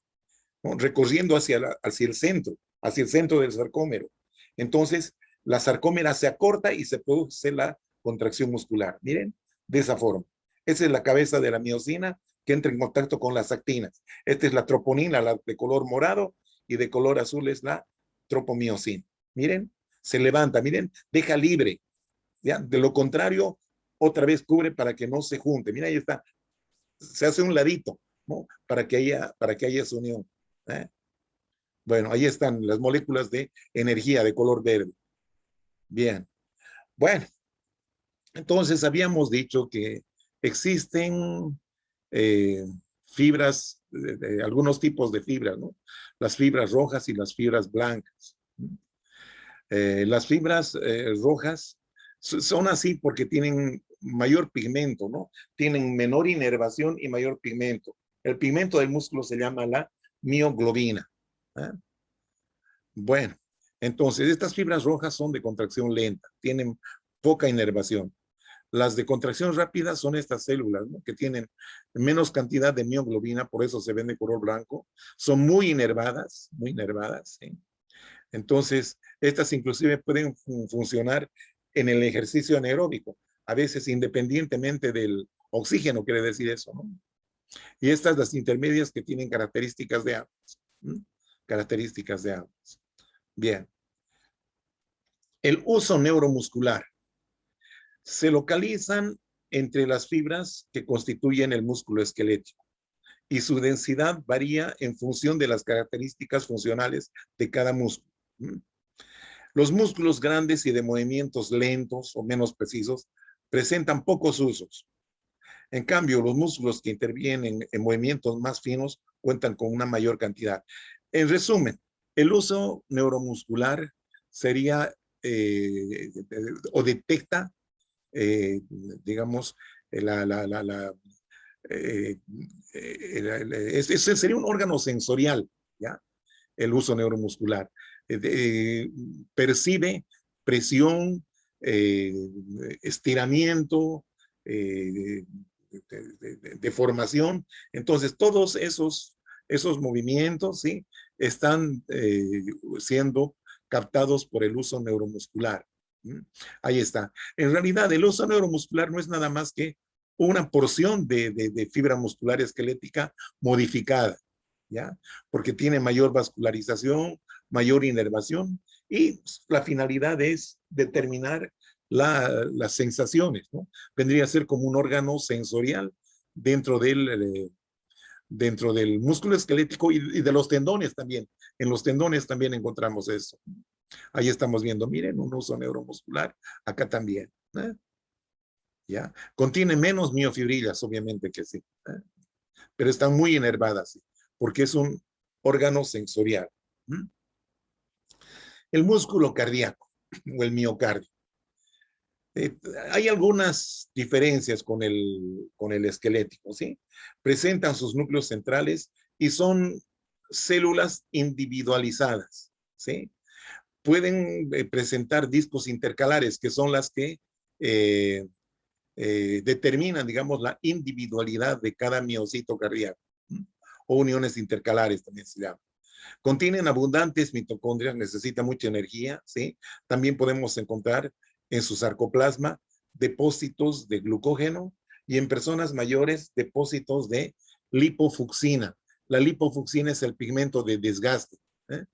¿no? Recorriendo hacia el centro del sarcómero. Entonces, la sarcómera se acorta y se produce la contracción muscular. Miren, de esa forma. Esa es la cabeza de la miosina que entra en contacto con las actinas. Esta es la troponina, la de color morado, y de color azul es la tropomiosina. Miren, se levanta, miren, deja libre. ¿Ya? De lo contrario, otra vez cubre para que no se junte. Mira, ahí está. Se hace un ladito, ¿no? Para que haya esa unión. ¿Eh? Bueno, ahí están las moléculas de energía de color verde. Bien. Bueno, entonces habíamos dicho que existen eh, fibras, algunos tipos de fibras, ¿no? Las fibras rojas y las fibras blancas. Las fibras rojas son así porque tienen mayor pigmento, ¿no? Tienen menor inervación y mayor pigmento. El pigmento del músculo se llama la mioglobina. ¿Eh? Bueno, entonces estas fibras rojas son de contracción lenta, tienen poca inervación. Las de contracción rápida son estas células, ¿no? Que tienen menos cantidad de mioglobina, por eso se ven de color blanco. Son muy inervadas, ¿sí? Entonces, estas inclusive pueden funcionar en el ejercicio anaeróbico, a veces independientemente del oxígeno, quiere decir eso, ¿no? Y estas las intermedias que tienen características de ambas. ¿Mm? Características de ambas. Bien. El uso neuromuscular. Se localizan entre las fibras que constituyen el músculo esquelético y su densidad varía en función de las características funcionales de cada músculo. ¿Mm? Los músculos grandes y de movimientos lentos o menos precisos presentan pocos usos. En cambio, los músculos que intervienen en movimientos más finos cuentan con una mayor cantidad. En resumen, el uso neuromuscular sería o detecta, digamos, la, la, la, la, ese sería un órgano sensorial, ¿ya? El uso neuromuscular. Percibe presión, eh, estiramiento, eh, deformación. Entonces, todos esos movimientos, ¿sí? Están siendo captados por el uso neuromuscular. ¿Mm? Ahí está. En realidad, el uso neuromuscular no es nada más que una porción de fibra muscular esquelética modificada, ¿ya? Porque tiene mayor vascularización, mayor inervación y la finalidad es determinar las sensaciones, ¿no? Vendría a ser como un órgano sensorial dentro dentro del músculo esquelético y de los tendones también. En los tendones también encontramos eso. Ahí estamos viendo, miren, un uso neuromuscular, acá también. ¿Eh? ¿Ya? Contiene menos miofibrillas, obviamente que sí, ¿eh? Pero están muy inervadas, ¿sí? Porque es un órgano sensorial. ¿Mm? El músculo cardíaco o el miocardio. Eh, Hay algunas diferencias con el esquelético, ¿sí? Presentan sus núcleos centrales y son células individualizadas, ¿sí? Pueden presentar discos intercalares, que son las que eh, determinan, digamos, la individualidad de cada miocito cardíaco, ¿sí? O uniones intercalares también se llama. Contienen abundantes mitocondrias, necesita mucha energía, ¿sí? También podemos encontrar en su sarcoplasma depósitos de glucógeno y en personas mayores depósitos de lipofucsina. La lipofucsina es el pigmento de desgaste, ¿eh?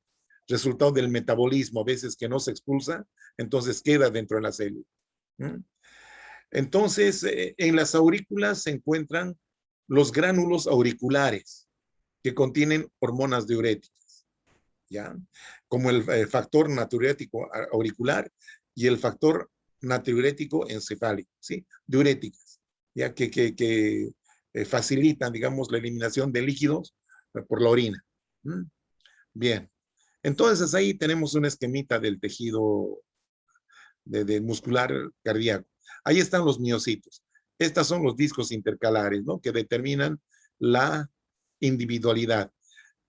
Resultado del metabolismo, a veces que no se expulsa, entonces queda dentro de la célula. ¿Eh? Entonces, en las aurículas se encuentran los gránulos auriculares que contienen hormonas diuréticas, ¿ya? Como el factor natriurético auricular y el factor natriurético encefálico, ¿sí? Diuréticas, ya que facilitan, digamos, la eliminación de líquidos por la orina. ¿Mm? Bien, entonces ahí tenemos un esquemita del tejido de muscular cardíaco. Ahí están los miocitos. Estos son los discos intercalares, ¿no? Que determinan la individualidad.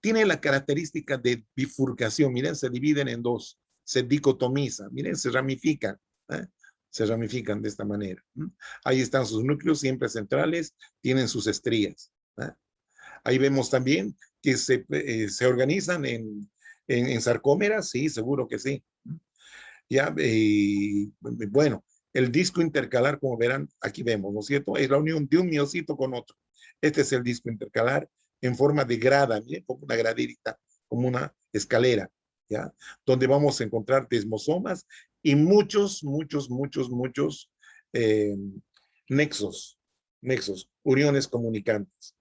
Tiene la característica de bifurcación. Miren, se dividen en dos, se dicotomizan. Miren, se ramifican. ¿Eh? Se ramifican de esta manera. ¿Eh? Ahí están sus núcleos siempre centrales, tienen sus estrías. ¿Eh? Ahí vemos también que se organizan en sarcómeras, sí, seguro que sí. Ya, bueno, el disco intercalar, como verán, aquí vemos, ¿no es cierto? Es la unión de un miocito con otro. Este es el disco intercalar en forma de grada, ¿bien? Como una graderita, como una escalera, ¿ya? Donde vamos a encontrar desmosomas y muchos eh, nexos, uniones comunicantes,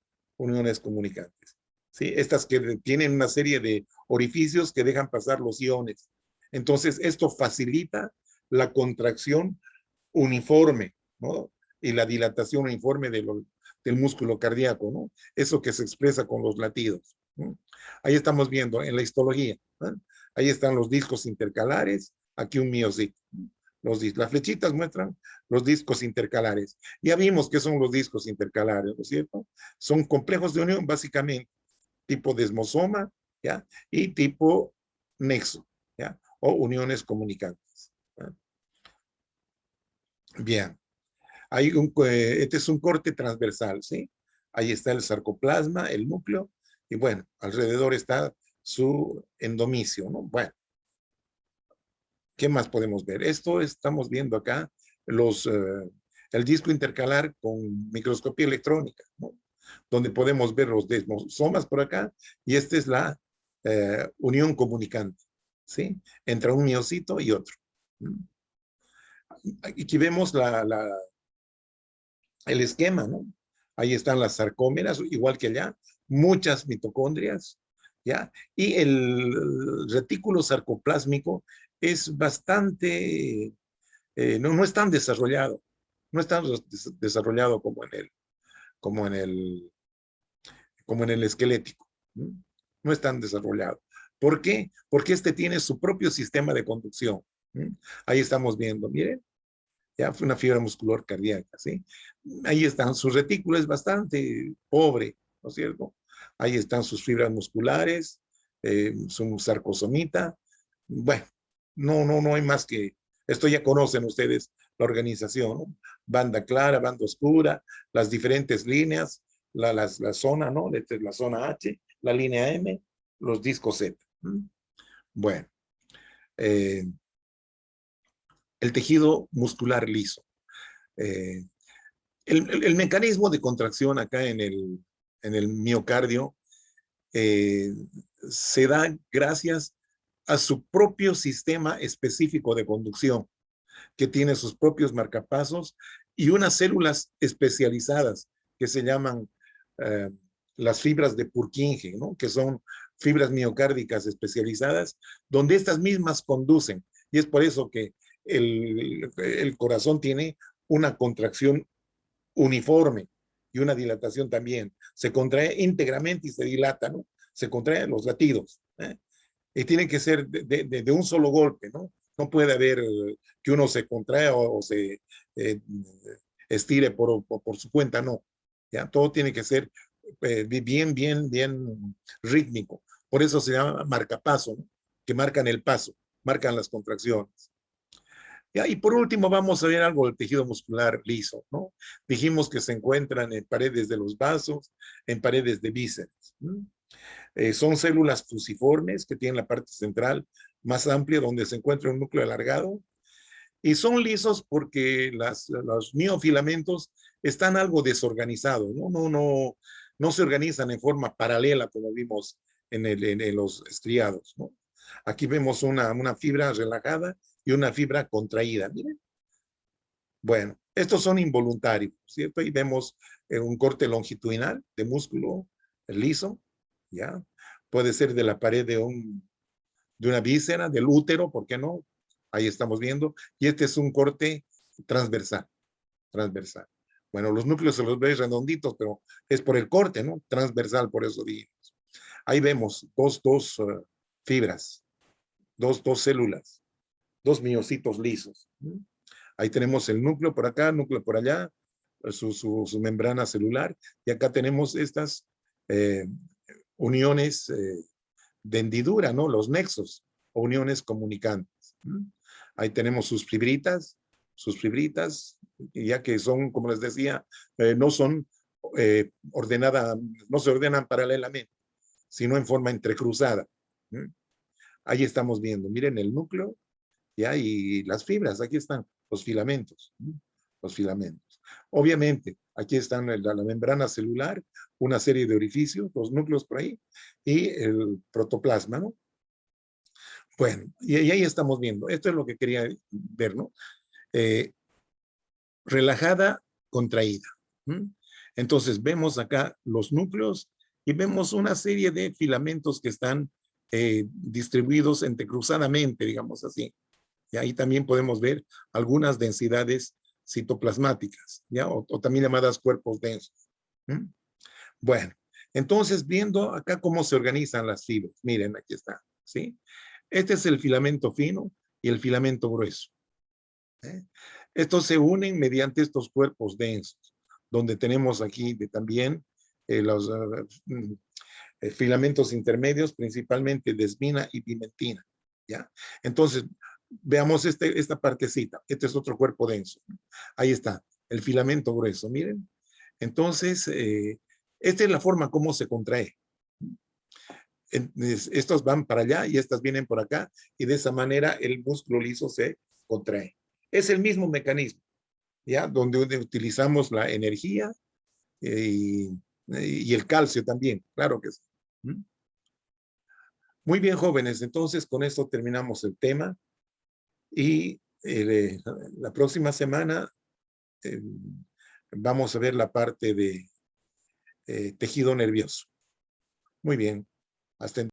¿sí? Estas que tienen una serie de orificios que dejan pasar los iones. Entonces, esto facilita la contracción uniforme, ¿no? Y la dilatación uniforme del músculo cardíaco, ¿no? Eso que se expresa con los latidos, ¿no? Ahí estamos viendo en la histología, ¿no? Ahí están los discos intercalares, aquí un miocito. Las flechitas muestran los discos intercalares. Ya vimos qué son los discos intercalares, ¿no es cierto? Son complejos de unión, básicamente, tipo desmosoma, ¿ya? Y tipo nexo, ¿ya? O uniones comunicantes, ¿ya? Bien, este es un corte transversal, ¿sí? Ahí está el sarcoplasma, el núcleo, y bueno, alrededor está su endomicio, ¿no? Bueno, ¿qué más podemos ver? Esto estamos viendo acá, el disco intercalar con microscopía electrónica, ¿no? Donde podemos ver los desmosomas por acá, y esta es la unión comunicante, ¿sí? Entre un miocito y otro. Aquí vemos el esquema, ¿no? Ahí están las sarcómeras, igual que allá, muchas mitocondrias, ¿ya? Y el retículo sarcoplásmico es bastante, no es tan desarrollado, no es tan desarrollado como en el, como en el esquelético, ¿no? No es tan desarrollado. ¿Por qué? Porque este tiene su propio sistema de conducción. ¿Sí? Ahí estamos viendo, miren, ya fue una fibra muscular cardíaca, ¿sí? Ahí están, su retículo es bastante pobre, ¿no es cierto? Ahí están sus fibras musculares, su sarcosomita. Bueno, no hay más que, esto ya conocen ustedes la organización, ¿no? Banda clara, banda oscura, las diferentes líneas, la zona, ¿no? La zona H, la línea M, los discos Z. Bueno, eh, el tejido muscular liso. Eh, el mecanismo de contracción acá en el miocardio eh, se da gracias a su propio sistema específico de conducción, que tiene sus propios marcapasos y unas células especializadas que se llaman eh, las fibras de Purkinje, ¿no? Que son fibras miocárdicas especializadas, donde estas mismas conducen. Y es por eso que el corazón tiene una contracción uniforme y una dilatación también. Se contrae íntegramente y se dilata, ¿no? Se contraen los latidos, ¿eh? Y tiene que ser de un solo golpe, ¿no? No puede haber que uno se contraiga o se estire por su cuenta, no. ¿Ya? Todo tiene que ser bien rítmico. Por eso se llama marcapaso, ¿no? Que marcan el paso, marcan las contracciones. ¿Ya? Y por último vamos a ver algo del tejido muscular liso, ¿no? Dijimos que se encuentran en paredes de los vasos, en paredes de vísceras. Son células fusiformes que tienen la parte central más amplia donde se encuentra un núcleo alargado y son lisos porque los miofilamentos están algo desorganizados, ¿no? No se organizan en forma paralela como vimos en los estriados, ¿no? Aquí vemos una fibra relajada y una fibra contraída, miren. Bueno, estos son involuntarios, ¿cierto? Y vemos un corte longitudinal de músculo liso, ¿ya? Puede ser de la pared de una víscera, del útero, ¿por qué no? Ahí estamos viendo. Y este es un corte transversal, transversal. Bueno, los núcleos se los veis redonditos, pero es por el corte, ¿no? Transversal, por eso dijimos. Ahí vemos dos fibras, dos células, dos miocitos lisos. Ahí tenemos el núcleo por acá, núcleo por allá, su membrana celular, y acá tenemos estas uniones de hendidura, ¿no? Los nexos, o uniones comunicantes. Ahí tenemos sus fibritas, ya que son, como les decía, no son ordenadas, no se ordenan paralelamente, sino en forma entrecruzada. Ahí estamos viendo, miren el núcleo, ¿ya? Y las fibras, aquí están los filamentos, los filamentos. Obviamente, aquí están la membrana celular, una serie de orificios, los núcleos por ahí, y el protoplasma, ¿no? Bueno, y ahí estamos viendo, esto es lo que quería ver, ¿no? Relajada, contraída. Entonces, vemos acá los núcleos y vemos una serie de filamentos que están distribuidos entrecruzadamente, digamos así. Y ahí también podemos ver algunas densidades citoplasmáticas, ¿ya? O también llamadas cuerpos densos. Bueno, entonces viendo acá cómo se organizan las fibras, miren, aquí está, ¿sí? Este es el filamento fino y el filamento grueso. Estos se unen mediante estos cuerpos densos, donde tenemos aquí también los filamentos intermedios, principalmente desmina y pimentina, ¿ya? Entonces, veamos esta partecita. Este es otro cuerpo denso. Ahí está, el filamento grueso, miren. Entonces, esta es la forma como se contrae. Estos van para allá y estas vienen por acá y de esa manera el músculo liso se contrae. Es el mismo mecanismo, ¿ya? Donde utilizamos la energía y el calcio también, claro que sí. Muy bien, jóvenes, entonces con esto terminamos el tema y la próxima semana eh, vamos a ver la parte de tejido nervioso. Muy bien, hasta entonces.